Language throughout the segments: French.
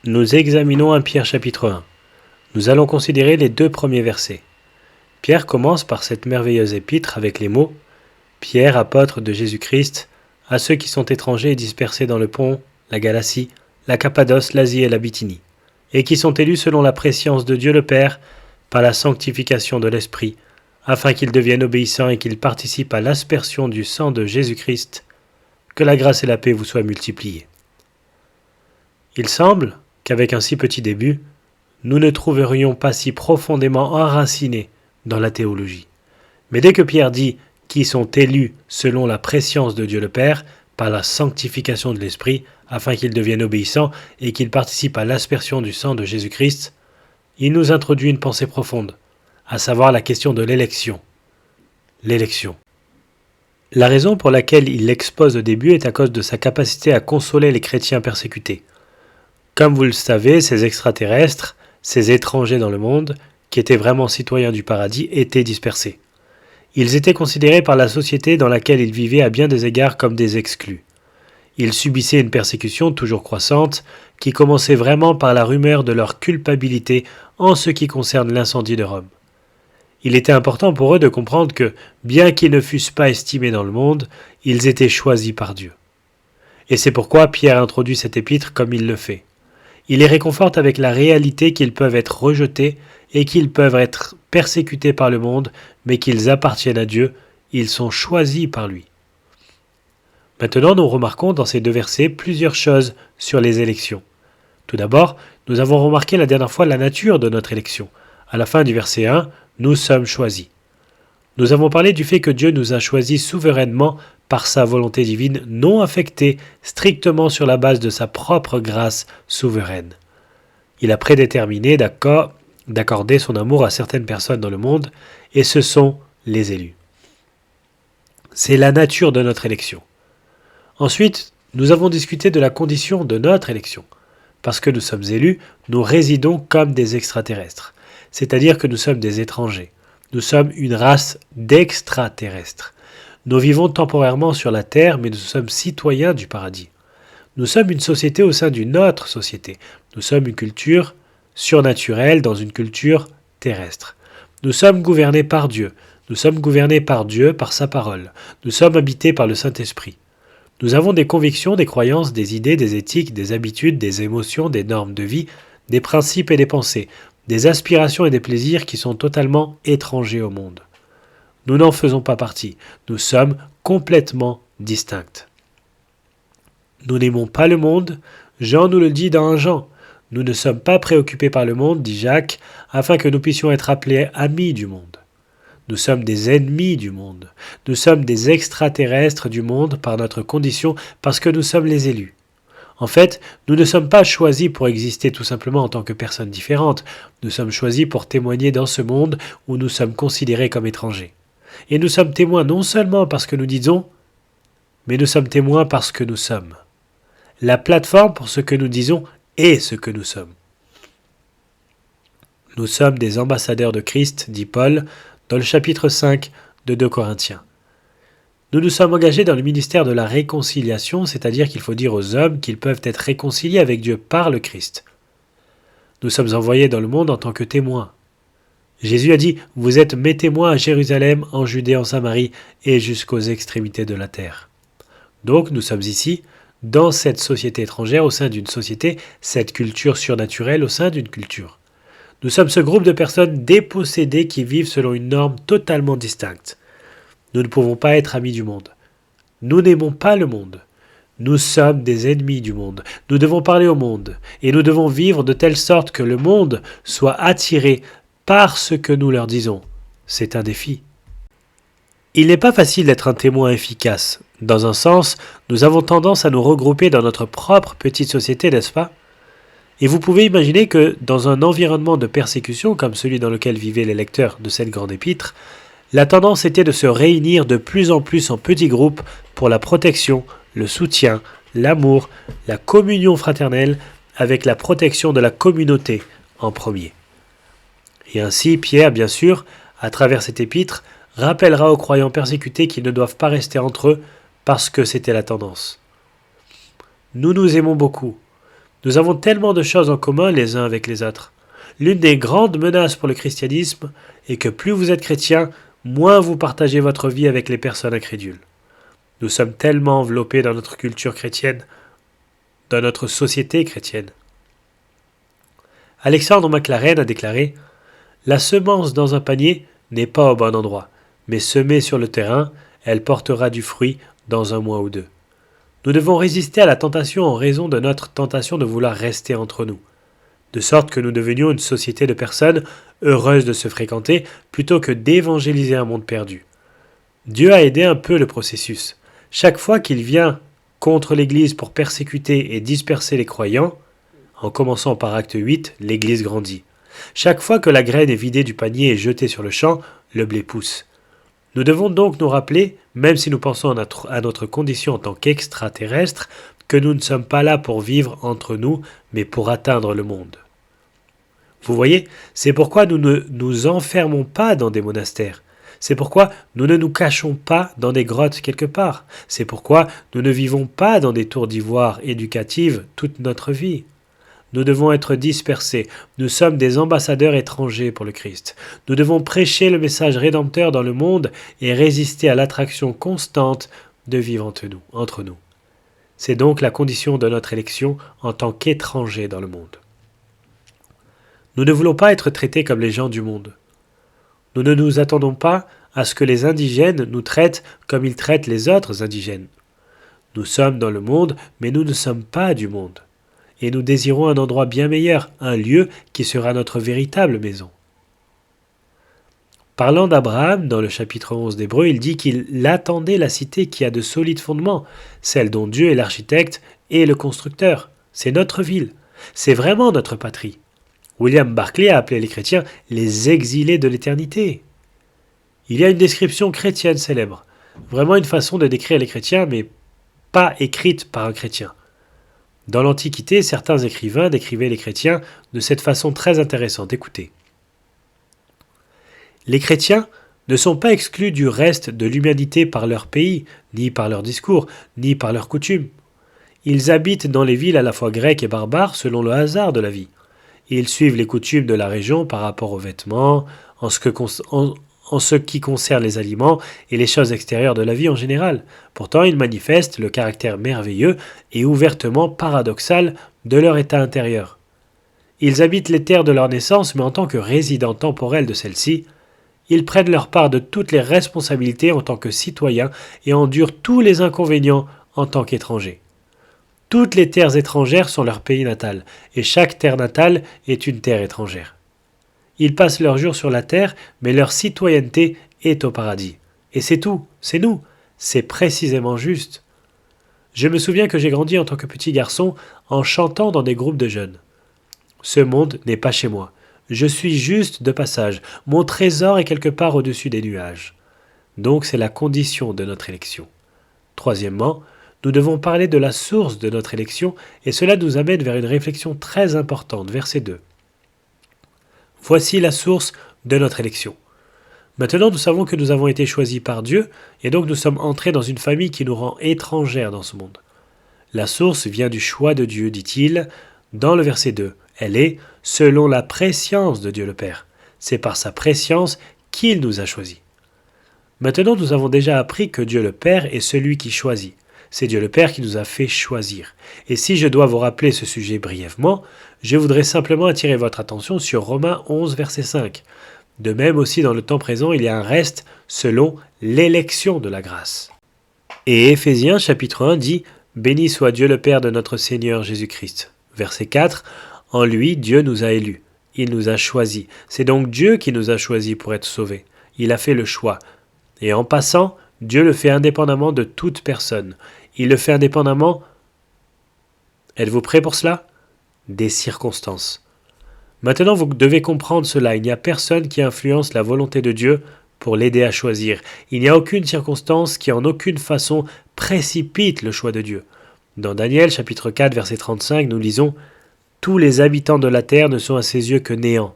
Nous examinons 1 Pierre chapitre 1. Nous allons considérer les 2 premiers versets. Pierre commence par cette merveilleuse épître avec les mots « Pierre, apôtre de Jésus-Christ, à ceux qui sont étrangers et dispersés dans le Pont, la Galatie, la Cappadoce, l'Asie et la Bithynie, et qui sont élus selon la prescience de Dieu le Père, par la sanctification de l'Esprit, afin qu'ils deviennent obéissants et qu'ils participent à l'aspersion du sang de Jésus-Christ, que la grâce et la paix vous soient multipliées. » Il semble qu'avec un si petit début, nous ne trouverions pas si profondément enracinés dans la théologie. Mais dès que Pierre dit « qui sont élus selon la prescience de Dieu le Père, par la sanctification de l'Esprit, afin qu'ils deviennent obéissants et qu'ils participent à l'aspersion du sang de Jésus-Christ », il nous introduit une pensée profonde, à savoir la question de l'élection. L'élection. La raison pour laquelle il l'expose au début est à cause de sa capacité à consoler les chrétiens persécutés. Comme vous le savez, ces extraterrestres, ces étrangers dans le monde, qui étaient vraiment citoyens du paradis, étaient dispersés. Ils étaient considérés par la société dans laquelle ils vivaient à bien des égards comme des exclus. Ils subissaient une persécution toujours croissante, qui commençait vraiment par la rumeur de leur culpabilité en ce qui concerne l'incendie de Rome. Il était important pour eux de comprendre que, bien qu'ils ne fussent pas estimés dans le monde, ils étaient choisis par Dieu. Et c'est pourquoi Pierre introduit cet épître comme il le fait. Il les réconforte avec la réalité qu'ils peuvent être rejetés et qu'ils peuvent être persécutés par le monde, mais qu'ils appartiennent à Dieu, ils sont choisis par lui. Maintenant, nous remarquons dans ces 2 versets plusieurs choses sur les élections. Tout d'abord, nous avons remarqué la dernière fois la nature de notre élection. À la fin du verset 1, nous sommes choisis. Nous avons parlé du fait que Dieu nous a choisis souverainement par sa volonté divine non affectée strictement sur la base de sa propre grâce souveraine. Il a prédéterminé d'accorder son amour à certaines personnes dans le monde, et ce sont les élus. C'est la nature de notre élection. Ensuite, nous avons discuté de la condition de notre élection. Parce que nous sommes élus, nous résidons comme des extraterrestres, c'est-à-dire que nous sommes des étrangers. Nous sommes une race d'extraterrestres. Nous vivons temporairement sur la terre, mais nous sommes citoyens du paradis. Nous sommes une société au sein d'une autre société. Nous sommes une culture surnaturelle dans une culture terrestre. Nous sommes gouvernés par Dieu. Nous sommes gouvernés par Dieu, par sa parole. Nous sommes habités par le Saint-Esprit. Nous avons des convictions, des croyances, des idées, des éthiques, des habitudes, des émotions, des normes de vie, des principes et des pensées, des aspirations et des plaisirs qui sont totalement étrangers au monde. Nous n'en faisons pas partie. Nous sommes complètement distincts. Nous n'aimons pas le monde. Jean nous le dit dans 1 Jean. Nous ne sommes pas préoccupés par le monde, dit Jacques, afin que nous puissions être appelés amis du monde. Nous sommes des ennemis du monde. Nous sommes des extraterrestres du monde par notre condition, parce que nous sommes les élus. En fait, nous ne sommes pas choisis pour exister tout simplement en tant que personnes différentes. Nous sommes choisis pour témoigner dans ce monde où nous sommes considérés comme étrangers. Et nous sommes témoins non seulement parce que nous disons, mais nous sommes témoins parce que nous sommes. La plateforme pour ce que nous disons est ce que nous sommes. Nous sommes des ambassadeurs de Christ, dit Paul, dans le chapitre 5 de 2 Corinthiens. Nous nous sommes engagés dans le ministère de la réconciliation, c'est-à-dire qu'il faut dire aux hommes qu'ils peuvent être réconciliés avec Dieu par le Christ. Nous sommes envoyés dans le monde en tant que témoins. Jésus a dit « Vous êtes mes témoins à Jérusalem, en Judée, en Samarie et jusqu'aux extrémités de la terre. » Donc nous sommes ici, dans cette société étrangère, au sein d'une société, cette culture surnaturelle au sein d'une culture. Nous sommes ce groupe de personnes dépossédées qui vivent selon une norme totalement distincte. Nous ne pouvons pas être amis du monde. Nous n'aimons pas le monde. Nous sommes des ennemis du monde. Nous devons parler au monde et nous devons vivre de telle sorte que le monde soit attiré par ce que nous leur disons. C'est un défi. Il n'est pas facile d'être un témoin efficace. Dans un sens, nous avons tendance à nous regrouper dans notre propre petite société, n'est-ce pas ? Et vous pouvez imaginer que dans un environnement de persécution comme celui dans lequel vivaient les lecteurs de cette grande épître, la tendance était de se réunir de plus en plus en petits groupes pour la protection, le soutien, l'amour, la communion fraternelle avec la protection de la communauté en premier. Et ainsi, Pierre, bien sûr, à travers cette épître, rappellera aux croyants persécutés qu'ils ne doivent pas rester entre eux parce que c'était la tendance. Nous nous aimons beaucoup. Nous avons tellement de choses en commun les uns avec les autres. L'une des grandes menaces pour le christianisme est que plus vous êtes chrétien, moins vous partagez votre vie avec les personnes incrédules. Nous sommes tellement enveloppés dans notre culture chrétienne, dans notre société chrétienne. Alexandre McLaren a déclaré « La semence dans un panier n'est pas au bon endroit, mais semée sur le terrain, elle portera du fruit dans un mois ou deux. » Nous devons résister à la tentation en raison de notre tentation de vouloir rester entre nous, de sorte que nous devenions une société de personnes heureuses de se fréquenter plutôt que d'évangéliser un monde perdu. Dieu a aidé un peu le processus. Chaque fois qu'il vient contre l'Église pour persécuter et disperser les croyants, en commençant par acte 8, l'Église grandit. Chaque fois que la graine est vidée du panier et jetée sur le champ, le blé pousse. Nous devons donc nous rappeler, même si nous pensons à notre condition en tant qu'extraterrestres, que nous ne sommes pas là pour vivre entre nous, mais pour atteindre le monde. Vous voyez, c'est pourquoi nous ne nous enfermons pas dans des monastères. C'est pourquoi nous ne nous cachons pas dans des grottes quelque part. C'est pourquoi nous ne vivons pas dans des tours d'ivoire éducatives toute notre vie. Nous devons être dispersés. Nous sommes des ambassadeurs étrangers pour le Christ. Nous devons prêcher le message rédempteur dans le monde et résister à l'attraction constante de vivre entre nous. C'est donc la condition de notre élection en tant qu'étrangers dans le monde. Nous ne voulons pas être traités comme les gens du monde. Nous ne nous attendons pas à ce que les indigènes nous traitent comme ils traitent les autres indigènes. Nous sommes dans le monde, mais nous ne sommes pas du monde. Et nous désirons un endroit bien meilleur, un lieu qui sera notre véritable maison. Parlant d'Abraham, dans le chapitre 11 d'Hébreux, il dit qu'il attendait la cité qui a de solides fondements, celle dont Dieu est l'architecte et le constructeur. C'est notre ville, c'est vraiment notre patrie. William Barclay a appelé les chrétiens les exilés de l'éternité. Il y a une description chrétienne célèbre, vraiment une façon de décrire les chrétiens, mais pas écrite par un chrétien. Dans l'Antiquité, certains écrivains décrivaient les chrétiens de cette façon très intéressante. Écoutez. Les chrétiens ne sont pas exclus du reste de l'humanité par leur pays, ni par leur discours, ni par leurs coutumes. Ils habitent dans les villes à la fois grecques et barbares selon le hasard de la vie. Ils suivent les coutumes de la région par rapport aux vêtements, en ce qui concerne les aliments et les choses extérieures de la vie en général. Pourtant, ils manifestent le caractère merveilleux et ouvertement paradoxal de leur état intérieur. Ils habitent les terres de leur naissance, mais en tant que résidents temporels de celles-ci, ils prennent leur part de toutes les responsabilités en tant que citoyens et endurent tous les inconvénients en tant qu'étrangers. Toutes les terres étrangères sont leur pays natal, et chaque terre natale est une terre étrangère. Ils passent leurs jours sur la terre, mais leur citoyenneté est au paradis. Et c'est tout, c'est nous, c'est précisément juste. Je me souviens que j'ai grandi en tant que petit garçon en chantant dans des groupes de jeunes. Ce monde n'est pas chez moi. Je suis juste de passage. Mon trésor est quelque part au-dessus des nuages. Donc c'est la condition de notre élection. Troisièmement, nous devons parler de la source de notre élection, et cela nous amène vers une réflexion très importante. Verset 2. Voici la source de notre élection. Maintenant, nous savons que nous avons été choisis par Dieu, et donc nous sommes entrés dans une famille qui nous rend étrangères dans ce monde. La source vient du choix de Dieu, dit-il, dans le verset 2. Elle est selon la prescience de Dieu le Père. C'est par sa prescience qu'il nous a choisis. Maintenant, nous avons déjà appris que Dieu le Père est celui qui choisit. C'est Dieu le Père qui nous a fait choisir. Et si je dois vous rappeler ce sujet brièvement, je voudrais simplement attirer votre attention sur Romains 11, verset 5. De même aussi dans le temps présent, il y a un reste selon l'élection de la grâce. Et Éphésiens chapitre 1 dit « Béni soit Dieu le Père de notre Seigneur Jésus-Christ ». Verset 4 « En lui, Dieu nous a élus. Il nous a choisis. C'est donc Dieu qui nous a choisis pour être sauvés. Il a fait le choix. Et en passant, Dieu le fait indépendamment de toute personne. Il le fait indépendamment, êtes-vous prêts pour cela? Des circonstances. Maintenant, vous devez comprendre cela. Il n'y a personne qui influence la volonté de Dieu pour l'aider à choisir. Il n'y a aucune circonstance qui en aucune façon précipite le choix de Dieu. Dans Daniel chapitre 4 verset 35, nous lisons « Tous les habitants de la terre ne sont à ses yeux que néant.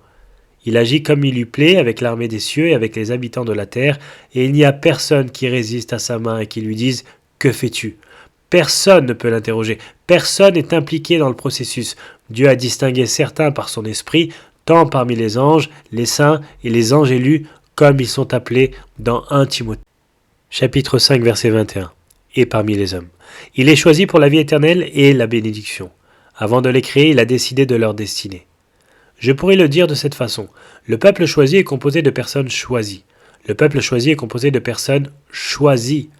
Il agit comme il lui plaît avec l'armée des cieux et avec les habitants de la terre, et il n'y a personne qui résiste à sa main et qui lui dise « Que fais-tu » Personne ne peut l'interroger. Personne n'est impliqué dans le processus. Dieu a distingué certains par son esprit, tant parmi les anges, les saints et les anges élus, comme ils sont appelés dans 1 Timothée. Chapitre 5, verset 21. Et parmi les hommes. Il les choisit pour la vie éternelle et la bénédiction. Avant de les créer, il a décidé de leur destinée. Je pourrais le dire de cette façon. Le peuple choisi est composé de personnes choisies. Le peuple choisi est composé de personnes choisies.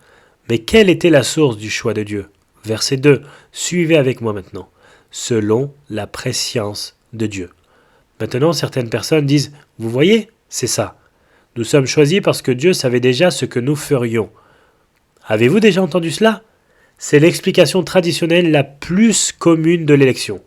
Mais quelle était la source du choix de Dieu? Verset 2. Suivez avec moi maintenant. Selon la prescience de Dieu. Maintenant, certaines personnes disent, vous voyez, c'est ça. Nous sommes choisis parce que Dieu savait déjà ce que nous ferions. Avez-vous déjà entendu cela? C'est l'explication traditionnelle la plus commune de l'élection.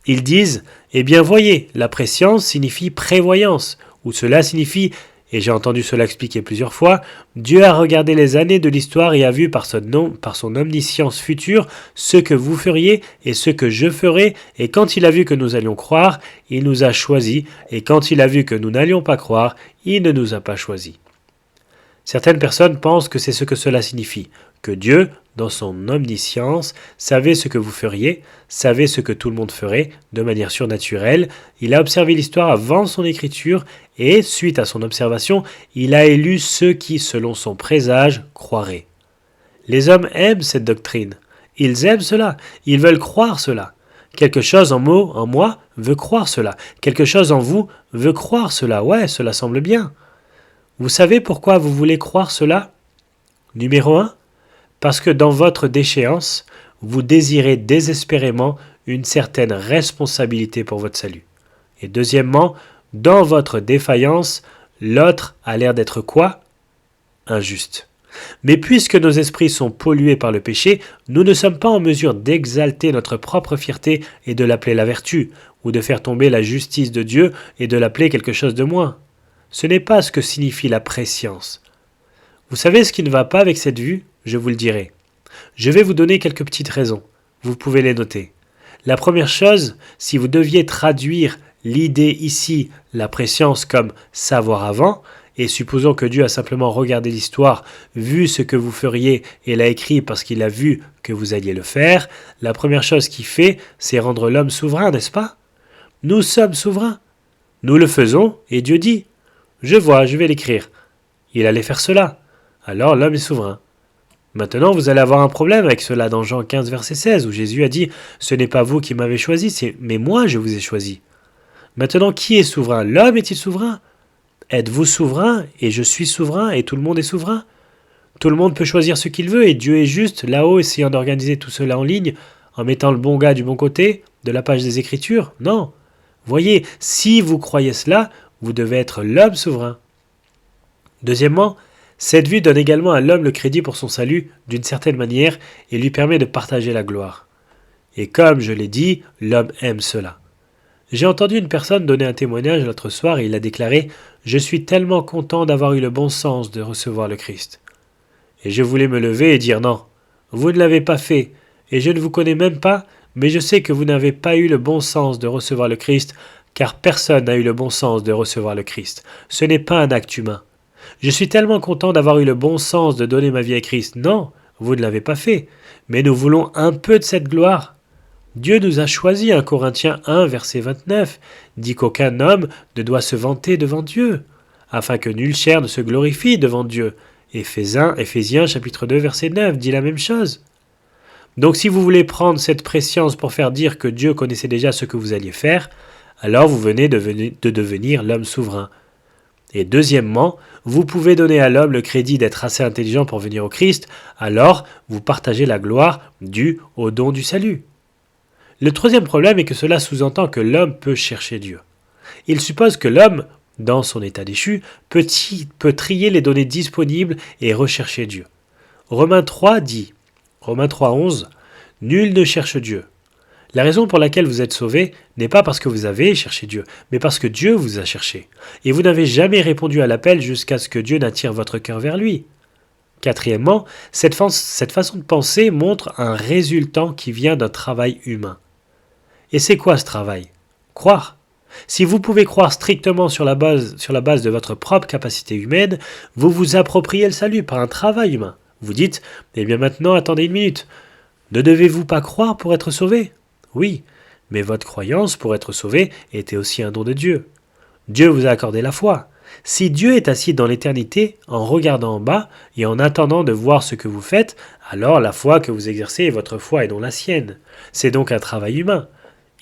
Ils disent, eh bien voyez, la prescience signifie prévoyance, ou cela signifie, et j'ai entendu cela expliquer plusieurs fois, Dieu a regardé les années de l'histoire et a vu par son omniscience future ce que vous feriez et ce que je ferai, et quand il a vu que nous allions croire, il nous a choisis, et quand il a vu que nous n'allions pas croire, il ne nous a pas choisis. Certaines personnes pensent que c'est ce que cela signifie, que Dieu, dans son omniscience, savait ce que vous feriez, savait ce que tout le monde ferait, de manière surnaturelle. Il a observé l'histoire avant son écriture et, suite à son observation, il a élu ceux qui, selon son présage, croiraient. Les hommes aiment cette doctrine. Ils aiment cela. Ils veulent croire cela. Quelque chose en moi, veut croire cela. Quelque chose en vous veut croire cela. Ouais, cela semble bien. Vous savez pourquoi vous voulez croire cela? Numéro 1, parce que dans votre déchéance, vous désirez désespérément une certaine responsabilité pour votre salut. Et deuxièmement, dans votre défaillance, l'autre a l'air d'être quoi? Injuste. Mais puisque nos esprits sont pollués par le péché, nous ne sommes pas en mesure d'exalter notre propre fierté et de l'appeler la vertu, ou de faire tomber la justice de Dieu et de l'appeler quelque chose de moins. Ce n'est pas ce que signifie la prescience. Vous savez ce qui ne va pas avec cette vue? Je vous le dirai. Je vais vous donner quelques petites raisons. Vous pouvez les noter. La première chose, si vous deviez traduire l'idée ici, la prescience comme savoir avant, et supposons que Dieu a simplement regardé l'histoire, vu ce que vous feriez et l'a écrit parce qu'il a vu que vous alliez le faire, la première chose qu'il fait, c'est rendre l'homme souverain, n'est-ce pas? Nous sommes souverains. Nous le faisons et Dieu dit, je vois, je vais l'écrire. Il allait faire cela. Alors l'homme est souverain. Maintenant, vous allez avoir un problème avec cela dans Jean 15, verset 16, où Jésus a dit « Ce n'est pas vous qui m'avez choisi, mais moi je vous ai choisi. » Maintenant, qui est souverain? L'homme est-il souverain? Êtes-vous souverain? Et je suis souverain, et tout le monde est souverain? Tout le monde peut choisir ce qu'il veut, et Dieu est juste, là-haut, essayant d'organiser tout cela en ligne, en mettant le bon gars du bon côté de la page des Écritures? Non. Voyez, si vous croyez cela, vous devez être l'homme souverain. Deuxièmement, cette vue donne également à l'homme le crédit pour son salut d'une certaine manière et lui permet de partager la gloire. Et comme je l'ai dit, l'homme aime cela. J'ai entendu une personne donner un témoignage l'autre soir et il a déclaré « Je suis tellement content d'avoir eu le bon sens de recevoir le Christ. » Et je voulais me lever et dire « Non, vous ne l'avez pas fait et je ne vous connais même pas, mais je sais que vous n'avez pas eu le bon sens de recevoir le Christ car personne n'a eu le bon sens de recevoir le Christ. Ce n'est pas un acte humain. Je suis tellement content d'avoir eu le bon sens de donner ma vie à Christ. Non, vous ne l'avez pas fait, mais nous voulons un peu de cette gloire. Dieu nous a choisis, 1 Corinthiens 1, verset 29, dit qu'aucun homme ne doit se vanter devant Dieu, afin que nulle chair ne se glorifie devant Dieu. Éphésiens chapitre 2, verset 9 dit la même chose. Donc si vous voulez prendre cette prescience pour faire dire que Dieu connaissait déjà ce que vous alliez faire, alors vous venez de devenir l'homme souverain. Et deuxièmement, vous pouvez donner à l'homme le crédit d'être assez intelligent pour venir au Christ, alors vous partagez la gloire due au don du salut. Le troisième problème est que cela sous-entend que l'homme peut chercher Dieu. Il suppose que l'homme, dans son état déchu, peut trier les données disponibles et rechercher Dieu. Romains 3 dit, Romains 3:11, « Nul ne cherche Dieu. » La raison pour laquelle vous êtes sauvés n'est pas parce que vous avez cherché Dieu, mais parce que Dieu vous a cherché. Et vous n'avez jamais répondu à l'appel jusqu'à ce que Dieu n'attire votre cœur vers lui. Quatrièmement, cette façon de penser montre un résultant qui vient d'un travail humain. Et c'est quoi ce travail? Croire. Si vous pouvez croire strictement sur la base de votre propre capacité humaine, vous vous appropriez le salut par un travail humain. Vous dites, eh bien maintenant, attendez une minute. Ne devez-vous pas croire pour être sauvé? Oui, mais votre croyance pour être sauvé était aussi un don de Dieu. Dieu vous a accordé la foi. Si Dieu est assis dans l'éternité, en regardant en bas et en attendant de voir ce que vous faites, alors la foi que vous exercez est votre foi et non la sienne. C'est donc un travail humain.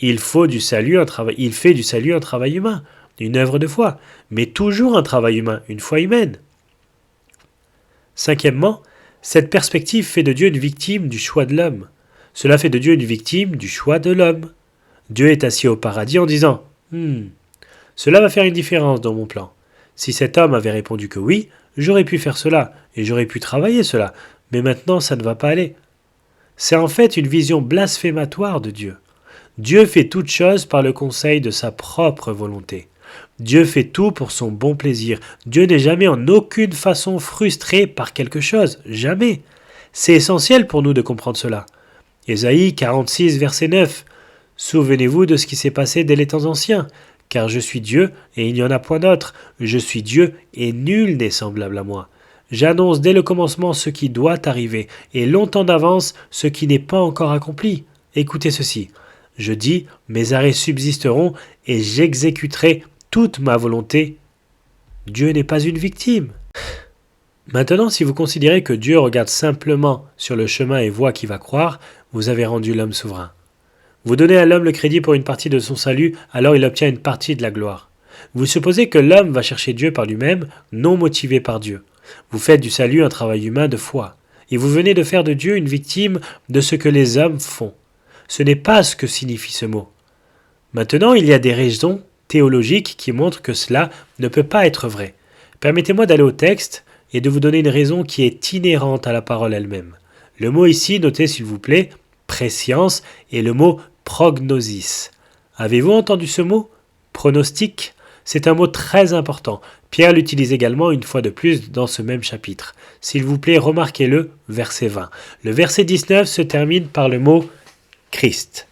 Il fait du salut un travail humain, une œuvre de foi, mais toujours un travail humain, une foi humaine. Cinquièmement, cette perspective fait de Dieu une victime du choix de l'homme. Cela fait de Dieu une victime du choix de l'homme. Dieu est assis au paradis en disant cela va faire une différence dans mon plan. Si cet homme avait répondu que oui, j'aurais pu faire cela, et j'aurais pu travailler cela, mais maintenant ça ne va pas aller. C'est en fait une vision blasphématoire de Dieu. Dieu fait toutes choses par le conseil de sa propre volonté. Dieu fait tout pour son bon plaisir. Dieu n'est jamais en aucune façon frustré par quelque chose, jamais. C'est essentiel pour nous de comprendre cela. Ésaïe 46, verset 9. Souvenez-vous de ce qui s'est passé dès les temps anciens. Car je suis Dieu, et il n'y en a point d'autre. Je suis Dieu, et nul n'est semblable à moi. J'annonce dès le commencement ce qui doit arriver, et longtemps d'avance ce qui n'est pas encore accompli. Écoutez ceci. Je dis, mes arrêts subsisteront, et j'exécuterai toute ma volonté. Dieu n'est pas une victime. Maintenant, si vous considérez que Dieu regarde simplement sur le chemin et voit qui va croire, vous avez rendu l'homme souverain. Vous donnez à l'homme le crédit pour une partie de son salut, alors il obtient une partie de la gloire. Vous supposez que l'homme va chercher Dieu par lui-même, non motivé par Dieu. Vous faites du salut un travail humain de foi, et vous venez de faire de Dieu une victime de ce que les hommes font. Ce n'est pas ce que signifie ce mot. Maintenant, il y a des raisons théologiques qui montrent que cela ne peut pas être vrai. Permettez-moi d'aller au texte et de vous donner une raison qui est inhérente à la parole elle-même. Le mot ici, notez s'il vous plaît, préscience, est le mot prognosis. Avez-vous entendu ce mot? Pronostic? C'est un mot très important. Pierre l'utilise également une fois de plus dans ce même chapitre. S'il vous plaît, remarquez-le, verset 20. Le verset 19 se termine par le mot Christ.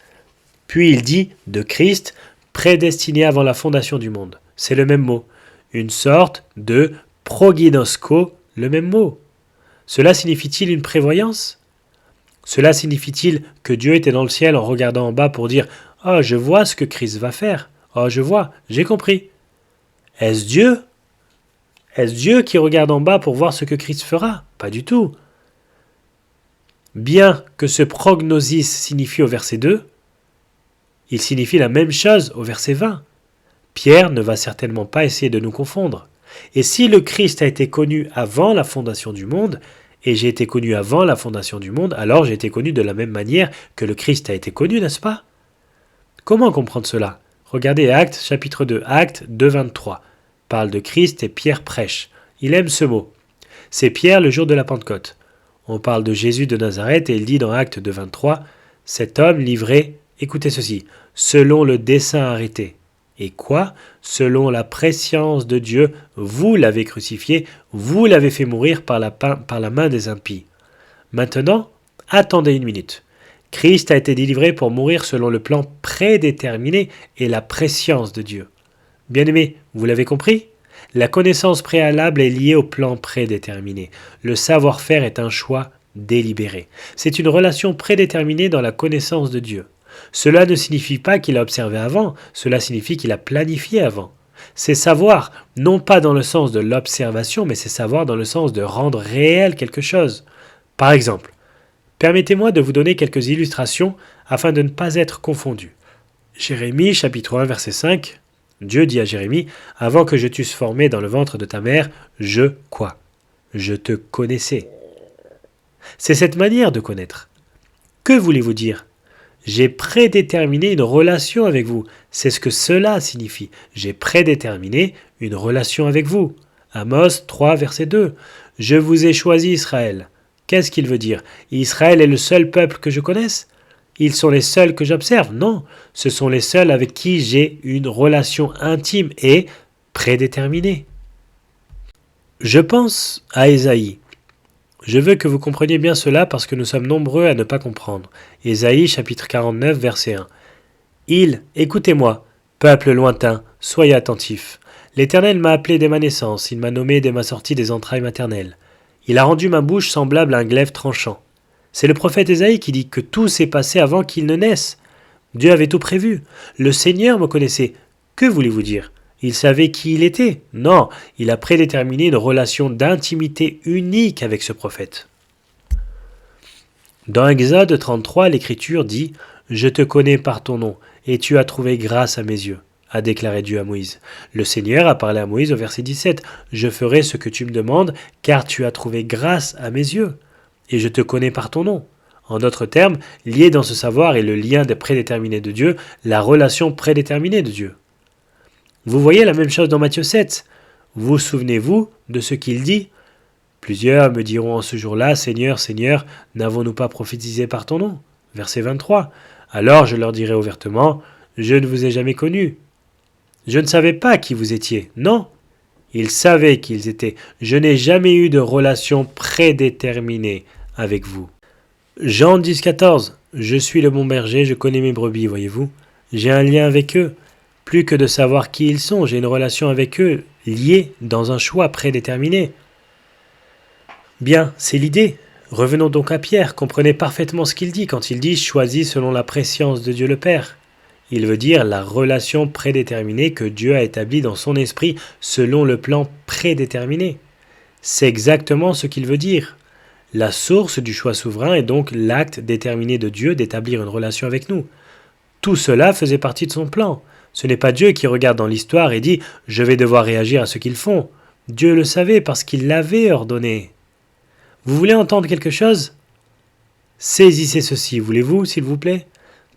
Puis il dit de Christ, prédestiné avant la fondation du monde. C'est le même mot. Une sorte de proginosko, le même mot. Cela signifie-t-il une prévoyance? Cela signifie-t-il que Dieu était dans le ciel en regardant en bas pour dire « Oh, je vois ce que Christ va faire. Oh, je vois, j'ai compris. » Est-ce Dieu? Est-ce Dieu qui regarde en bas pour voir ce que Christ fera? Pas du tout. Bien que ce prognosis signifie au verset 2, il signifie la même chose au verset 20. Pierre ne va certainement pas essayer de nous confondre. Et si le Christ a été connu avant la fondation du monde, et j'ai été connu avant la fondation du monde, alors j'ai été connu de la même manière que le Christ a été connu, n'est-ce pas? Comment comprendre cela? Regardez Actes, chapitre 2, Actes 2, 23. Parle de Christ et Pierre prêche. Il aime ce mot. C'est Pierre le jour de la Pentecôte. On parle de Jésus de Nazareth et il dit dans Actes 2, 23, « Cet homme livré, écoutez ceci, selon le dessein arrêté. » Et quoi? Selon la prescience de Dieu, vous l'avez crucifié, vous l'avez fait mourir par la main des impies. Maintenant, attendez une minute. Christ a été délivré pour mourir selon le plan prédéterminé et la prescience de Dieu. Bien-aimés, vous l'avez compris? La connaissance préalable est liée au plan prédéterminé. Le savoir-faire est un choix délibéré. C'est une relation prédéterminée dans la connaissance de Dieu. Cela ne signifie pas qu'il a observé avant, cela signifie qu'il a planifié avant. C'est savoir, non pas dans le sens de l'observation, mais c'est savoir dans le sens de rendre réel quelque chose. Par exemple, permettez-moi de vous donner quelques illustrations afin de ne pas être confondu. Jérémie, chapitre 1, verset 5, Dieu dit à Jérémie, « Avant que je t'eusse formé dans le ventre de ta mère, quoi? Je te connaissais. » C'est cette manière de connaître. Que voulez-vous dire? J'ai prédéterminé une relation avec vous. C'est ce que cela signifie. J'ai prédéterminé une relation avec vous. Amos 3, verset 2. Je vous ai choisi Israël. Qu'est-ce qu'il veut dire? Israël est le seul peuple que je connaisse? Ils sont les seuls que j'observe? Non, ce sont les seuls avec qui j'ai une relation intime et prédéterminée. Je pense à Ésaïe. Je veux que vous compreniez bien cela parce que nous sommes nombreux à ne pas comprendre. Ésaïe chapitre 49 verset 1. Écoutez-moi, peuple lointain, soyez attentifs. L'Éternel m'a appelé dès ma naissance, il m'a nommé dès ma sortie des entrailles maternelles. Il a rendu ma bouche semblable à un glaive tranchant. C'est le prophète Ésaïe qui dit que tout s'est passé avant qu'il ne naisse. Dieu avait tout prévu. Le Seigneur me connaissait. Que voulez-vous dire? Il savait qui il était? Non, il a prédéterminé une relation d'intimité unique avec ce prophète. Dans Exode 33, l'Écriture dit « Je te connais par ton nom, et tu as trouvé grâce à mes yeux », a déclaré Dieu à Moïse. Le Seigneur a parlé à Moïse au verset 17 « Je ferai ce que tu me demandes, car tu as trouvé grâce à mes yeux, et je te connais par ton nom ». En d'autres termes, lié dans ce savoir est le lien des prédéterminés de Dieu, la relation prédéterminée de Dieu. Vous voyez la même chose dans Matthieu 7. Vous souvenez-vous de ce qu'il dit? Plusieurs me diront en ce jour-là, Seigneur, Seigneur, n'avons-nous pas prophétisé par ton nom? Verset 23. Alors je leur dirai ouvertement, je ne vous ai jamais connus. Je ne savais pas qui vous étiez. Non, ils savaient qui ils étaient. Je n'ai jamais eu de relation prédéterminée avec vous. Jean 10, 14. Je suis le bon berger, je connais mes brebis, voyez-vous. J'ai un lien avec eux. Plus que de savoir qui ils sont, j'ai une relation avec eux, liée dans un choix prédéterminé. Bien, c'est l'idée. Revenons donc à Pierre, comprenez parfaitement ce qu'il dit quand il dit « choisis selon la prescience de Dieu le Père ». Il veut dire la relation prédéterminée que Dieu a établie dans son esprit selon le plan prédéterminé. C'est exactement ce qu'il veut dire. La source du choix souverain est donc l'acte déterminé de Dieu d'établir une relation avec nous. Tout cela faisait partie de son plan. Ce n'est pas Dieu qui regarde dans l'histoire et dit « je vais devoir réagir à ce qu'ils font ». Dieu le savait parce qu'il l'avait ordonné. Vous voulez entendre quelque chose? Saisissez ceci, voulez-vous, s'il vous plaît?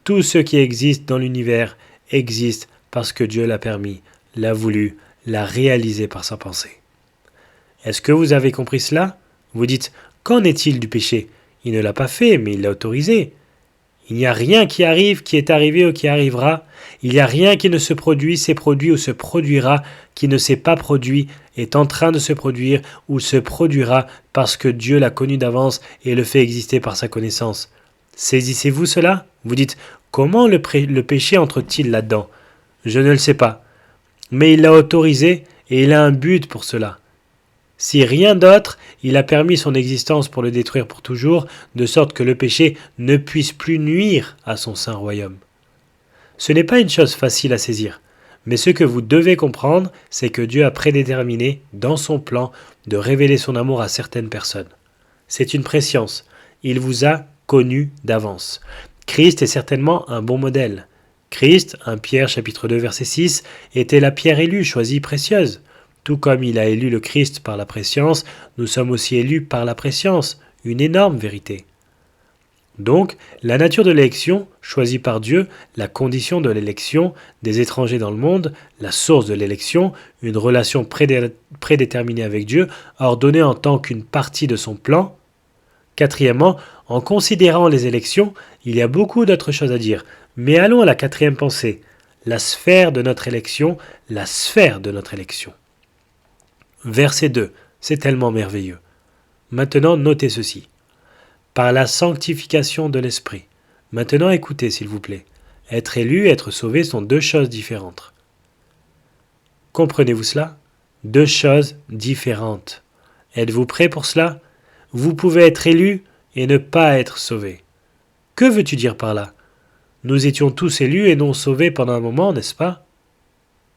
Tout ce qui existe dans l'univers existe parce que Dieu l'a permis, l'a voulu, l'a réalisé par sa pensée. Est-ce que vous avez compris cela? Vous dites, qu'en est-il du péché? Il ne l'a pas fait, mais il l'a autorisé. Il n'y a rien qui arrive, qui est arrivé ou qui arrivera. Il n'y a rien qui ne se produit, s'est produit ou se produira, qui ne s'est pas produit, est en train de se produire ou se produira parce que Dieu l'a connu d'avance et le fait exister par sa connaissance. Saisissez-vous cela? Vous dites, comment le péché entre-t-il là-dedans? Je ne le sais pas. Mais il l'a autorisé et il a un but pour cela. Si rien d'autre, il a permis son existence pour le détruire pour toujours, de sorte que le péché ne puisse plus nuire à son saint royaume. Ce n'est pas une chose facile à saisir, mais ce que vous devez comprendre, c'est que Dieu a prédéterminé, dans son plan, de révéler son amour à certaines personnes. C'est une prescience. Il vous a connu d'avance. Christ est certainement un bon modèle. Christ, 1 Pierre chapitre 2 verset 6, était la pierre élue, choisie, précieuse. Tout comme il a élu le Christ par la prescience, nous sommes aussi élus par la prescience, une énorme vérité. Donc, la nature de l'élection, choisie par Dieu, la condition de l'élection, des étrangers dans le monde, la source de l'élection, une relation prédéterminée avec Dieu, ordonnée en tant qu'une partie de son plan. Quatrièmement, en considérant les élections, il y a beaucoup d'autres choses à dire, mais allons à la quatrième pensée, la sphère de notre élection, la sphère de notre élection. Verset 2, c'est tellement merveilleux. Maintenant, notez ceci. Par la sanctification de l'esprit. Maintenant, écoutez, s'il vous plaît. Être élu et être sauvé sont deux choses différentes. Comprenez-vous cela? Deux choses différentes. Êtes-vous prêts pour cela? Vous pouvez être élu et ne pas être sauvé. Que veux-tu dire par là? Nous étions tous élus et non sauvés pendant un moment, n'est-ce pas?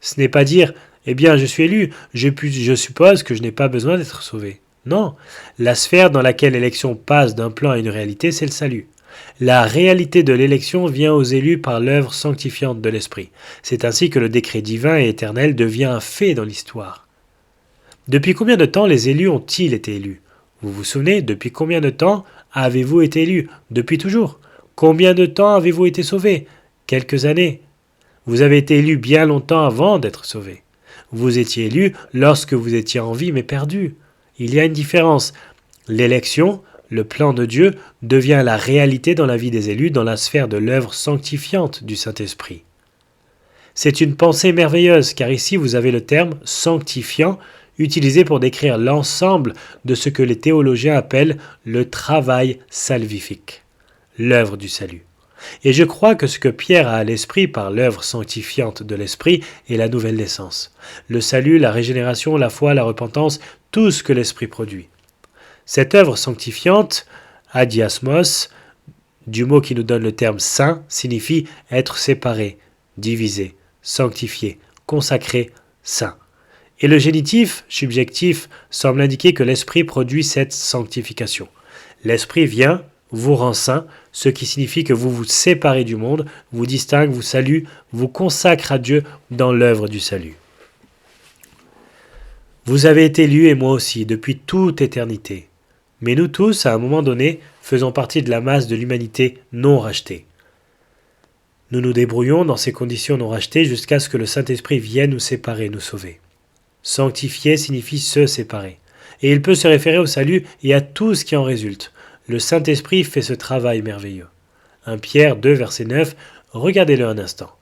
Ce n'est pas dire « Eh bien, je suis élu, je suppose que je n'ai pas besoin d'être sauvé ». Non, la sphère dans laquelle l'élection passe d'un plan à une réalité, c'est le salut. La réalité de l'élection vient aux élus par l'œuvre sanctifiante de l'Esprit. C'est ainsi que le décret divin et éternel devient un fait dans l'histoire. Depuis combien de temps les élus ont-ils été élus? Vous vous souvenez, depuis combien de temps avez-vous été élus? Depuis toujours. Combien de temps avez-vous été sauvés? Quelques années. Vous avez été élu bien longtemps avant d'être sauvé. Vous étiez élu lorsque vous étiez en vie mais perdu. Il y a une différence. L'élection, le plan de Dieu, devient la réalité dans la vie des élus dans la sphère de l'œuvre sanctifiante du Saint-Esprit. C'est une pensée merveilleuse car ici vous avez le terme « sanctifiant » utilisé pour décrire l'ensemble de ce que les théologiens appellent le travail salvifique, l'œuvre du salut. Et je crois que ce que Pierre a à l'esprit par l'œuvre sanctifiante de l'esprit est la nouvelle naissance. Le salut, la régénération, la foi, la repentance, tout ce que l'esprit produit. Cette œuvre sanctifiante, adiasmos, du mot qui nous donne le terme saint, signifie être séparé, divisé, sanctifié, consacré, saint. Et le génitif subjectif semble indiquer que l'Esprit produit cette sanctification. L'Esprit vient, vous rend saint, ce qui signifie que vous vous séparez du monde, vous distingue, vous salue, vous consacre à Dieu dans l'œuvre du salut. Vous avez été élus et moi aussi, depuis toute éternité. Mais nous tous, à un moment donné, faisons partie de la masse de l'humanité non rachetée. Nous nous débrouillons dans ces conditions non rachetées jusqu'à ce que le Saint-Esprit vienne nous séparer, nous sauver. Sanctifier signifie se séparer. Et il peut se référer au salut et à tout ce qui en résulte. Le Saint-Esprit fait ce travail merveilleux. 1 Pierre 2, verset 9, regardez-le un instant.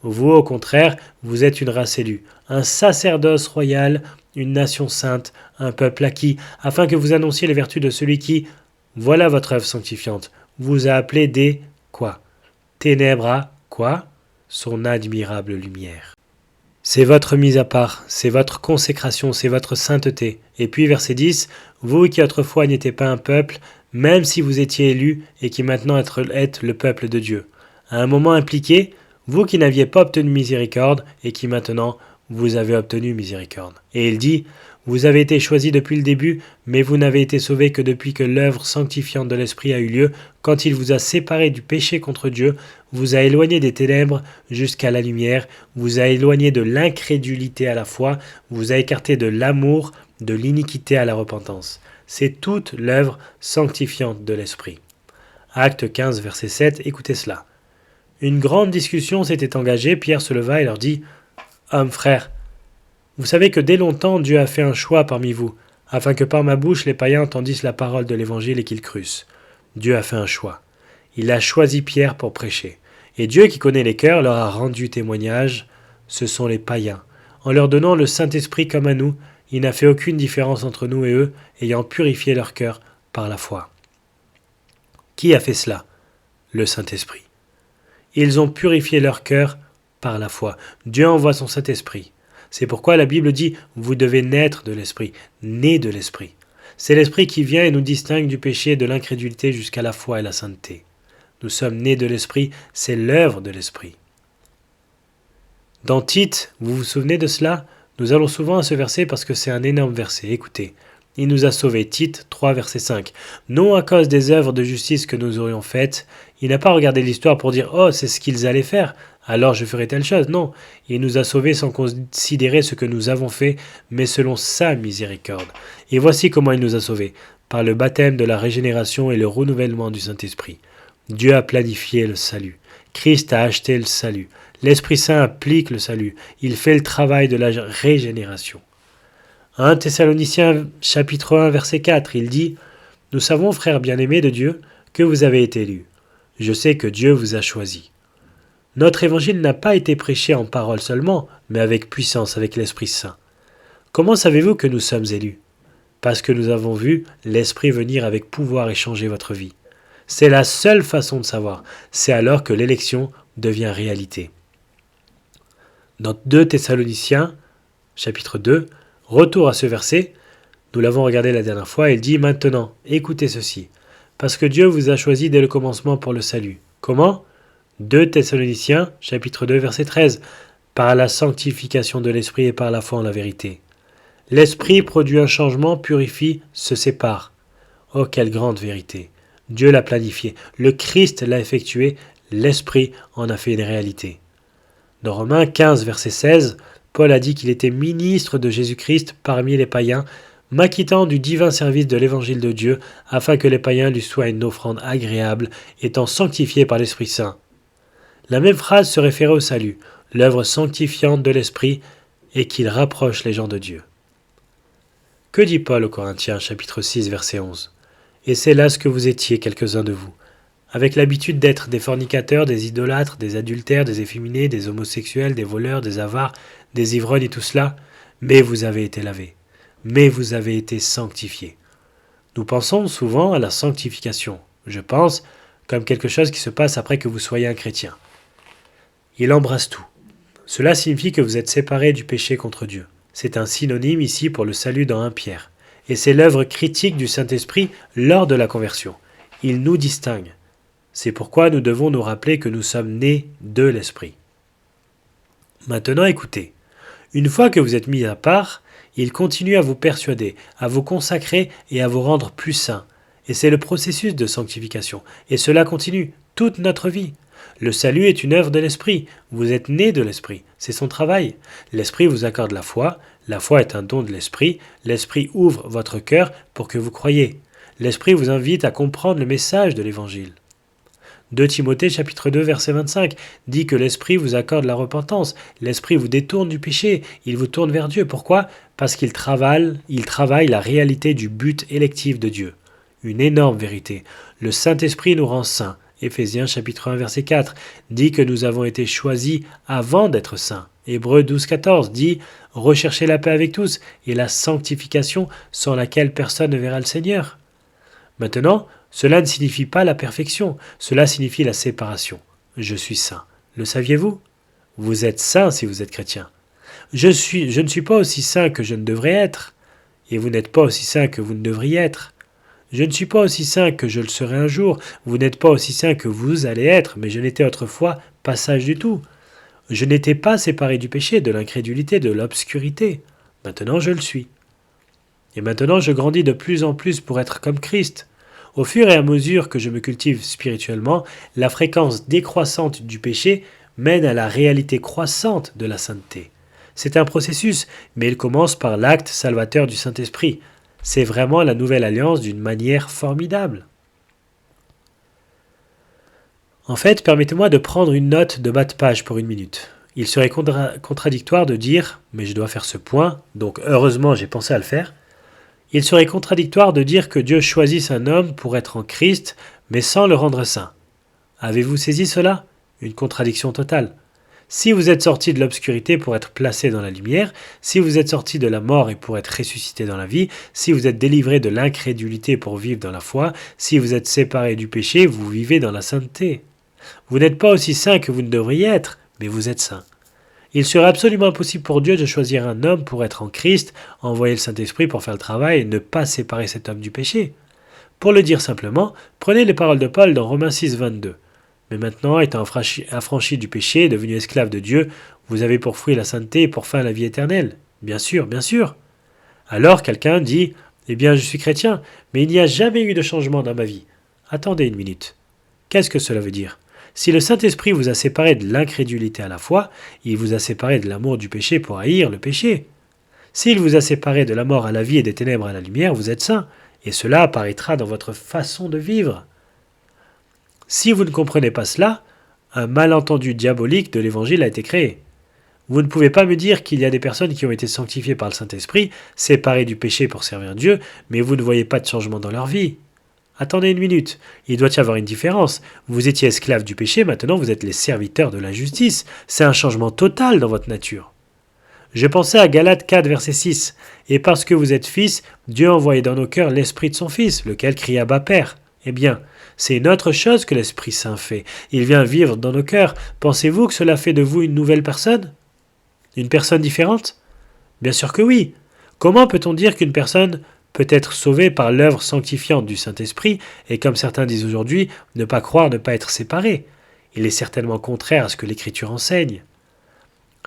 Vous, au contraire, vous êtes une race élue, un sacerdoce royal, une nation sainte, un peuple acquis, afin que vous annonciez les vertus de celui qui, voilà votre œuvre sanctifiante, vous a appelé des, quoi? Ténèbres à, quoi? Son admirable lumière. C'est votre mise à part, c'est votre consécration, c'est votre sainteté. Et puis verset 10, vous qui autrefois n'étiez pas un peuple, même si vous étiez élus et qui maintenant êtes le peuple de Dieu. À un moment impliqué, vous qui n'aviez pas obtenu miséricorde et qui maintenant vous avez obtenu miséricorde. Et il dit, vous avez été choisis depuis le début, mais vous n'avez été sauvés que depuis que l'œuvre sanctifiante de l'Esprit a eu lieu, quand il vous a séparés du péché contre Dieu, vous a éloigné des ténèbres jusqu'à la lumière, vous a éloigné de l'incrédulité à la foi, vous a écarté de l'amour, de l'iniquité à la repentance. C'est toute l'œuvre sanctifiante de l'Esprit. Acte 15, verset 7, écoutez cela. Une grande discussion s'était engagée, Pierre se leva et leur dit « Hommes, frères, vous savez que dès longtemps Dieu a fait un choix parmi vous, afin que par ma bouche les païens entendissent la parole de l'Évangile et qu'ils crussent. Dieu a fait un choix. Il a choisi Pierre pour prêcher. Et Dieu qui connaît les cœurs leur a rendu témoignage. Ce sont les païens. En leur donnant le Saint-Esprit comme à nous, il n'a fait aucune différence entre nous et eux, ayant purifié leur cœur par la foi. » Qui a fait cela? Le Saint-Esprit. Ils ont purifié leur cœur par la foi. Dieu envoie son Saint-Esprit. C'est pourquoi la Bible dit « Vous devez naître de l'Esprit, né de l'Esprit ». C'est l'Esprit qui vient et nous distingue du péché et de l'incrédulité jusqu'à la foi et la sainteté. Nous sommes nés de l'Esprit, c'est l'œuvre de l'Esprit. Dans Tite, vous vous souvenez de cela? Nous allons souvent à ce verset parce que c'est un énorme verset. Écoutez, il nous a sauvés, Tite 3, verset 5. Non à cause des œuvres de justice que nous aurions faites. Il n'a pas regardé l'histoire pour dire « Oh, c'est ce qu'ils allaient faire, alors je ferai telle chose ». Non, il nous a sauvés sans considérer ce que nous avons fait, mais selon sa miséricorde. Et voici comment il nous a sauvés, par le baptême de la régénération et le renouvellement du Saint-Esprit. Dieu a planifié le salut. Christ a acheté le salut. L'Esprit Saint applique le salut. Il fait le travail de la régénération. 1 Thessaloniciens chapitre 1 verset 4, il dit « Nous savons, frères bien-aimés de Dieu, que vous avez été élus. Je sais que Dieu vous a choisis. » Notre évangile n'a pas été prêché en parole seulement, mais avec puissance, avec l'Esprit Saint. Comment savez-vous que nous sommes élus? Parce que nous avons vu l'Esprit venir avec pouvoir et changer votre vie. C'est la seule façon de savoir. C'est alors que l'élection devient réalité. Dans 2 Thessaloniciens, chapitre 2, retour à ce verset, nous l'avons regardé la dernière fois, il dit « Maintenant, écoutez ceci, parce que Dieu vous a choisi dès le commencement pour le salut. » Comment? 2 Thessaloniciens, chapitre 2, verset 13, « Par la sanctification de l'Esprit et par la foi en la vérité. » L'Esprit produit un changement, purifie, se sépare. Oh, quelle grande vérité! Dieu l'a planifié, le Christ l'a effectué, l'Esprit en a fait une réalité. Dans Romains 15, verset 16, Paul a dit qu'il était ministre de Jésus-Christ parmi les païens, m'acquittant du divin service de l'évangile de Dieu, afin que les païens lui soient une offrande agréable, étant sanctifiés par l'Esprit Saint. La même phrase se référait au salut, l'œuvre sanctifiante de l'Esprit, et qu'il rapproche les gens de Dieu. Que dit Paul aux Corinthiens, chapitre 6, verset 11? Et c'est là ce que vous étiez, quelques-uns de vous, avec l'habitude d'être des fornicateurs, des idolâtres, des adultères, des efféminés, des homosexuels, des voleurs, des avares, des ivrognes et tout cela, mais vous avez été lavés, mais vous avez été sanctifiés. Nous pensons souvent à la sanctification, je pense, comme quelque chose qui se passe après que vous soyez un chrétien. Il embrasse tout. Cela signifie que vous êtes séparés du péché contre Dieu. C'est un synonyme ici pour le salut dans 1 Pierre. Et c'est l'œuvre critique du Saint-Esprit lors de la conversion. Il nous distingue. C'est pourquoi nous devons nous rappeler que nous sommes nés de l'Esprit. Maintenant, écoutez. Une fois que vous êtes mis à part, il continue à vous persuader, à vous consacrer et à vous rendre plus saints. Et c'est le processus de sanctification. Et cela continue toute notre vie. Le salut est une œuvre de l'Esprit. Vous êtes nés de l'Esprit. C'est son travail. L'Esprit vous accorde la foi. La foi est un don de l'Esprit. L'Esprit ouvre votre cœur pour que vous croyiez. L'Esprit vous invite à comprendre le message de l'Évangile. 2 Timothée chapitre 2 verset 25 dit que l'Esprit vous accorde la repentance. L'Esprit vous détourne du péché. Il vous tourne vers Dieu. Pourquoi ? Parce qu'il travaille la réalité du but électif de Dieu. Une énorme vérité. Le Saint-Esprit nous rend saints. Éphésiens chapitre 1 verset 4 dit que nous avons été choisis avant d'être saints. Hébreux 12 14 dit « Recherchez la paix avec tous et la sanctification sans laquelle personne ne verra le Seigneur ». Maintenant, cela ne signifie pas la perfection, cela signifie la séparation. Je suis saint. Le saviez-vous ? Vous êtes saint si vous êtes chrétien. Je ne suis pas aussi saint que je ne devrais être, et vous n'êtes pas aussi saint que vous ne devriez être. Je ne suis pas aussi saint que je le serai un jour, vous n'êtes pas aussi saint que vous allez être, mais je n'étais autrefois pas sage du tout. Je n'étais pas séparé du péché, de l'incrédulité, de l'obscurité. Maintenant je le suis. Et maintenant je grandis de plus en plus pour être comme Christ. Au fur et à mesure que je me cultive spirituellement, la fréquence décroissante du péché mène à la réalité croissante de la sainteté. C'est un processus, mais il commence par l'acte salvateur du Saint-Esprit. C'est vraiment la nouvelle alliance d'une manière formidable. En fait, permettez-moi de prendre une note de bas de page pour une minute. Il serait contradictoire de dire, mais je dois faire ce point, donc heureusement j'ai pensé à le faire. Il serait contradictoire de dire que Dieu choisisse un homme pour être en Christ, mais sans le rendre saint. Avez-vous saisi cela ? Une contradiction totale. Si vous êtes sorti de l'obscurité pour être placé dans la lumière, si vous êtes sorti de la mort et pour être ressuscité dans la vie, si vous êtes délivré de l'incrédulité pour vivre dans la foi, si vous êtes séparé du péché, vous vivez dans la sainteté. Vous n'êtes pas aussi saint que vous ne devriez être, mais vous êtes saint. Il serait absolument impossible pour Dieu de choisir un homme pour être en Christ, envoyer le Saint-Esprit pour faire le travail et ne pas séparer cet homme du péché. Pour le dire simplement, prenez les paroles de Paul dans Romains 6, 22. Mais maintenant, étant affranchi du péché et devenu esclave de Dieu, vous avez pour fruit la sainteté et pour fin la vie éternelle. Bien sûr, bien sûr. Alors quelqu'un dit « Eh bien, je suis chrétien, mais il n'y a jamais eu de changement dans ma vie. » Attendez une minute. Qu'est-ce que cela veut dire ? Si le Saint-Esprit vous a séparé de l'incrédulité à la foi, il vous a séparé de l'amour du péché pour haïr le péché. S'il vous a séparé de la mort à la vie et des ténèbres à la lumière, vous êtes saint, et cela apparaîtra dans votre façon de vivre. Si vous ne comprenez pas cela, un malentendu diabolique de l'Évangile a été créé. Vous ne pouvez pas me dire qu'il y a des personnes qui ont été sanctifiées par le Saint-Esprit, séparées du péché pour servir Dieu, mais vous ne voyez pas de changement dans leur vie. Attendez une minute, il doit y avoir une différence. Vous étiez esclaves du péché, maintenant vous êtes les serviteurs de la justice. C'est un changement total dans votre nature. Je pensais à Galates 4, verset 6. « Et parce que vous êtes fils, Dieu a envoyé dans nos cœurs l'Esprit de son Fils, lequel crie à Abba Père. » Eh bien, c'est une autre chose que l'Esprit Saint fait. Il vient vivre dans nos cœurs. Pensez-vous que cela fait de vous une nouvelle personne ? Une personne différente ? Bien sûr que oui. Comment peut-on dire qu'une personne peut être sauvée par l'œuvre sanctifiante du Saint-Esprit et, comme certains disent aujourd'hui, ne pas croire, ne pas être séparée ? Il est certainement contraire à ce que l'Écriture enseigne.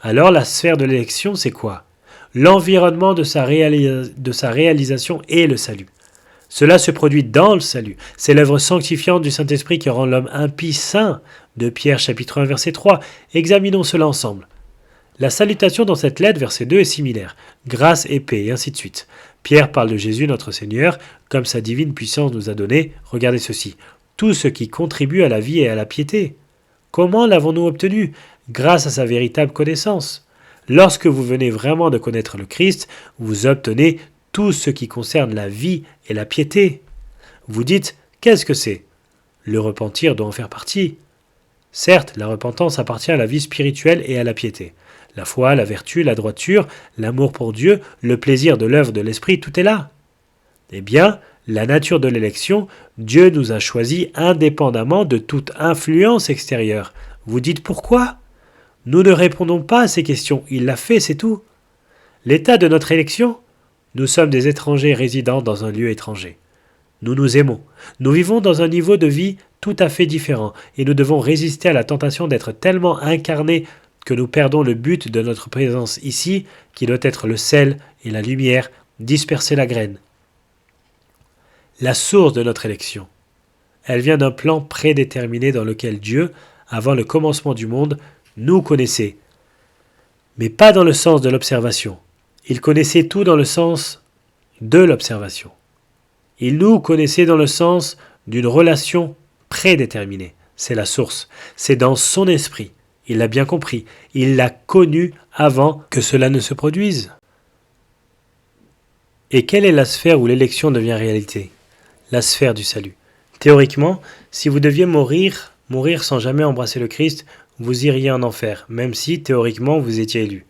Alors la sphère de l'élection, c'est quoi ? L'environnement de sa réalisation est le salut. Cela se produit dans le salut. C'est l'œuvre sanctifiante du Saint-Esprit qui rend l'homme impie saint, de Pierre chapitre 1 verset 3. Examinons cela ensemble. La salutation dans cette lettre, verset 2, est similaire. Grâce et paix, et ainsi de suite. Pierre parle de Jésus notre Seigneur, comme sa divine puissance nous a donné, regardez ceci, tout ce qui contribue à la vie et à la piété. Comment l'avons-nous obtenu ? Grâce à sa véritable connaissance. Lorsque vous venez vraiment de connaître le Christ, vous obtenez tout ce qui concerne la vie et la piété. Vous dites, qu'est-ce que c'est ? Le repentir doit en faire partie. Certes, la repentance appartient à la vie spirituelle et à la piété. La foi, la vertu, la droiture, l'amour pour Dieu, le plaisir de l'œuvre de l'Esprit, tout est là. Eh bien, la nature de l'élection, Dieu nous a choisis indépendamment de toute influence extérieure. Vous dites pourquoi ? Nous ne répondons pas à ces questions. Il l'a fait, c'est tout. L'état de notre élection ? Nous sommes des étrangers résidant dans un lieu étranger. Nous nous aimons. Nous vivons dans un niveau de vie tout à fait différent et nous devons résister à la tentation d'être tellement incarnés que nous perdons le but de notre présence ici, qui doit être le sel et la lumière, disperser la graine. La source de notre élection. Elle vient d'un plan prédéterminé dans lequel Dieu, avant le commencement du monde, nous connaissait. Mais pas dans le sens de l'observation. Il connaissait tout dans le sens de l'observation. Il nous connaissait dans le sens d'une relation prédéterminée. C'est la source. C'est dans son esprit. Il l'a bien compris. Il l'a connu avant que cela ne se produise. Et quelle est la sphère où l'élection devient réalité? La sphère du salut. Théoriquement, si vous deviez mourir sans jamais embrasser le Christ, vous iriez en enfer, même si théoriquement vous étiez élu.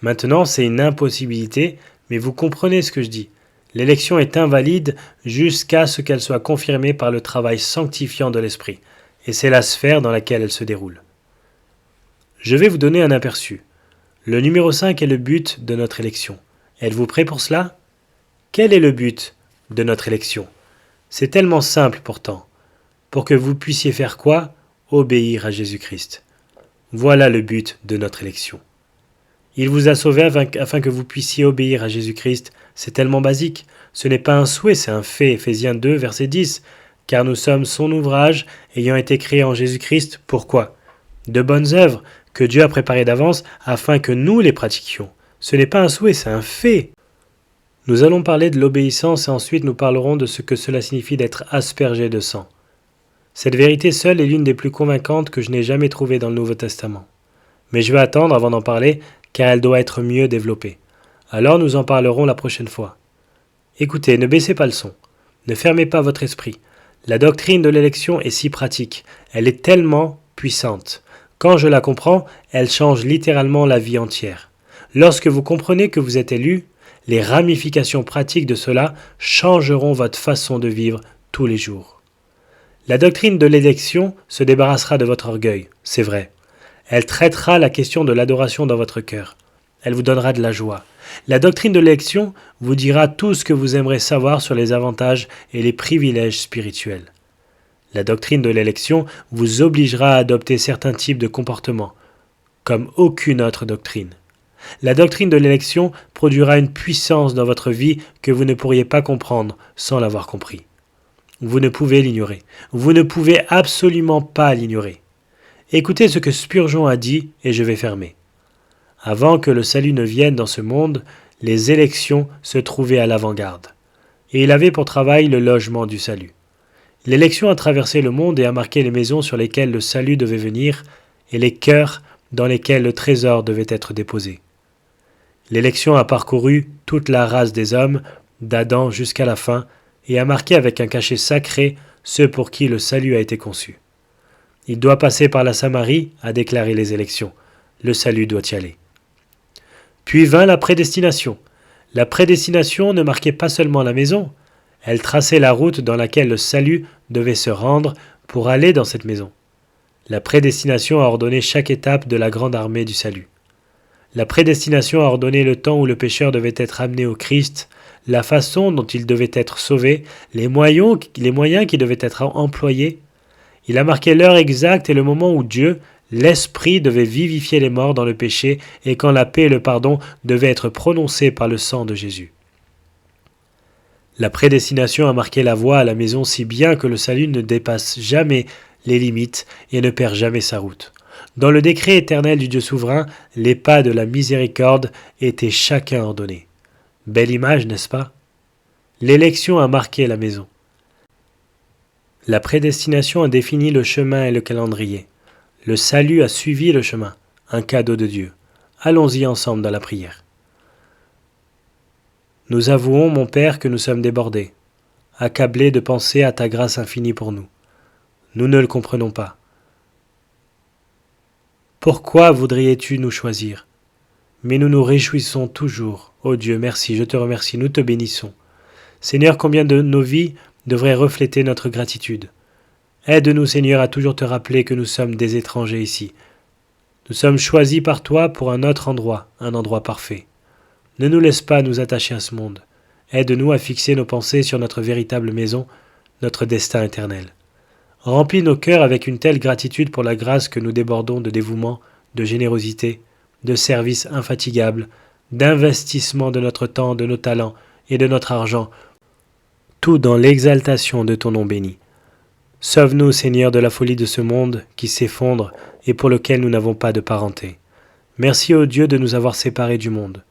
Maintenant, c'est une impossibilité, mais vous comprenez ce que je dis. L'élection est invalide jusqu'à ce qu'elle soit confirmée par le travail sanctifiant de l'Esprit, et c'est la sphère dans laquelle elle se déroule. Je vais vous donner un aperçu. Le numéro 5 est le but de notre élection. Êtes-vous prêt pour cela? Quel est le but de notre élection? C'est tellement simple pourtant. Pour que vous puissiez faire quoi? Obéir à Jésus-Christ. Voilà le but de notre élection. Il vous a sauvé afin que vous puissiez obéir à Jésus-Christ. C'est tellement basique. Ce n'est pas un souhait, c'est un fait. Éphésiens 2, verset 10. Car nous sommes son ouvrage, ayant été créés en Jésus-Christ. Pourquoi? De bonnes œuvres que Dieu a préparées d'avance afin que nous les pratiquions. Ce n'est pas un souhait, c'est un fait. Nous allons parler de l'obéissance et ensuite nous parlerons de ce que cela signifie d'être aspergé de sang. Cette vérité seule est l'une des plus convaincantes que je n'ai jamais trouvée dans le Nouveau Testament. Mais je vais attendre avant d'en parler, car elle doit être mieux développée. Alors nous en parlerons la prochaine fois. Écoutez, ne baissez pas le son. Ne fermez pas votre esprit. La doctrine de l'élection est si pratique. Elle est tellement puissante. Quand je la comprends, elle change littéralement la vie entière. Lorsque vous comprenez que vous êtes élu, les ramifications pratiques de cela changeront votre façon de vivre tous les jours. La doctrine de l'élection se débarrassera de votre orgueil, c'est vrai. Elle traitera la question de l'adoration dans votre cœur. Elle vous donnera de la joie. La doctrine de l'élection vous dira tout ce que vous aimerez savoir sur les avantages et les privilèges spirituels. La doctrine de l'élection vous obligera à adopter certains types de comportements, comme aucune autre doctrine. La doctrine de l'élection produira une puissance dans votre vie que vous ne pourriez pas comprendre sans l'avoir compris. Vous ne pouvez l'ignorer. Vous ne pouvez absolument pas l'ignorer. Écoutez ce que Spurgeon a dit et je vais fermer. Avant que le salut ne vienne dans ce monde, les élections se trouvaient à l'avant-garde. Et il avait pour travail le logement du salut. L'élection a traversé le monde et a marqué les maisons sur lesquelles le salut devait venir et les cœurs dans lesquels le trésor devait être déposé. L'élection a parcouru toute la race des hommes, d'Adam jusqu'à la fin, et a marqué avec un cachet sacré ceux pour qui le salut a été conçu. Il doit passer par la Samarie, a déclaré les élections. Le salut doit y aller. Puis vint la prédestination. La prédestination ne marquait pas seulement la maison, elle traçait la route dans laquelle le salut devait se rendre pour aller dans cette maison. La prédestination a ordonné chaque étape de la grande armée du salut. La prédestination a ordonné le temps où le pécheur devait être amené au Christ, la façon dont il devait être sauvé, les moyens qui devaient être employés. Il a marqué l'heure exacte et le moment où Dieu, l'Esprit, devait vivifier les morts dans le péché et quand la paix et le pardon devaient être prononcés par le sang de Jésus. La prédestination a marqué la voie à la maison si bien que le salut ne dépasse jamais les limites et ne perd jamais sa route. Dans le décret éternel du Dieu souverain, les pas de la miséricorde étaient chacun ordonnés. Belle image, n'est-ce pas? L'élection a marqué la maison. La prédestination a défini le chemin et le calendrier. Le salut a suivi le chemin, un cadeau de Dieu. Allons-y ensemble dans la prière. Nous avouons, mon Père, que nous sommes débordés, accablés de penser à ta grâce infinie pour nous. Nous ne le comprenons pas. Pourquoi voudrais-tu nous choisir? Mais nous nous réjouissons toujours. Ô Dieu, merci, je te remercie, nous te bénissons. Seigneur, combien de nos vies devraient refléter notre gratitude. Aide-nous, Seigneur, à toujours te rappeler que nous sommes des étrangers ici. Nous sommes choisis par toi pour un autre endroit, un endroit parfait. Ne nous laisse pas nous attacher à ce monde. Aide-nous à fixer nos pensées sur notre véritable maison, notre destin éternel. Remplis nos cœurs avec une telle gratitude pour la grâce que nous débordons de dévouement, de générosité, de service infatigable, d'investissement de notre temps, de nos talents et de notre argent, tout dans l'exaltation de ton nom béni. Sauve-nous, Seigneur, de la folie de ce monde qui s'effondre et pour lequel nous n'avons pas de parenté. Merci ô Dieu de nous avoir séparés du monde.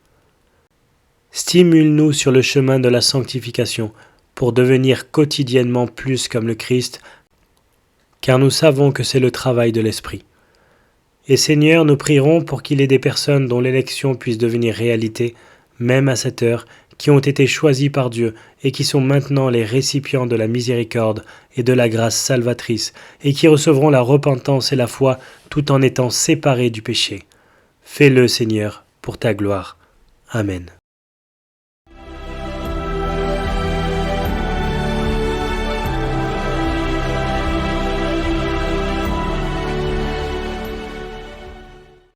Stimule-nous sur le chemin de la sanctification pour devenir quotidiennement plus comme le Christ, car nous savons que c'est le travail de l'Esprit. Et Seigneur, nous prierons pour qu'il y ait des personnes dont l'élection puisse devenir réalité, même à cette heure, qui ont été choisis par Dieu et qui sont maintenant les récipients de la miséricorde et de la grâce salvatrice, et qui recevront la repentance et la foi tout en étant séparés du péché. Fais-le, Seigneur, pour ta gloire. Amen.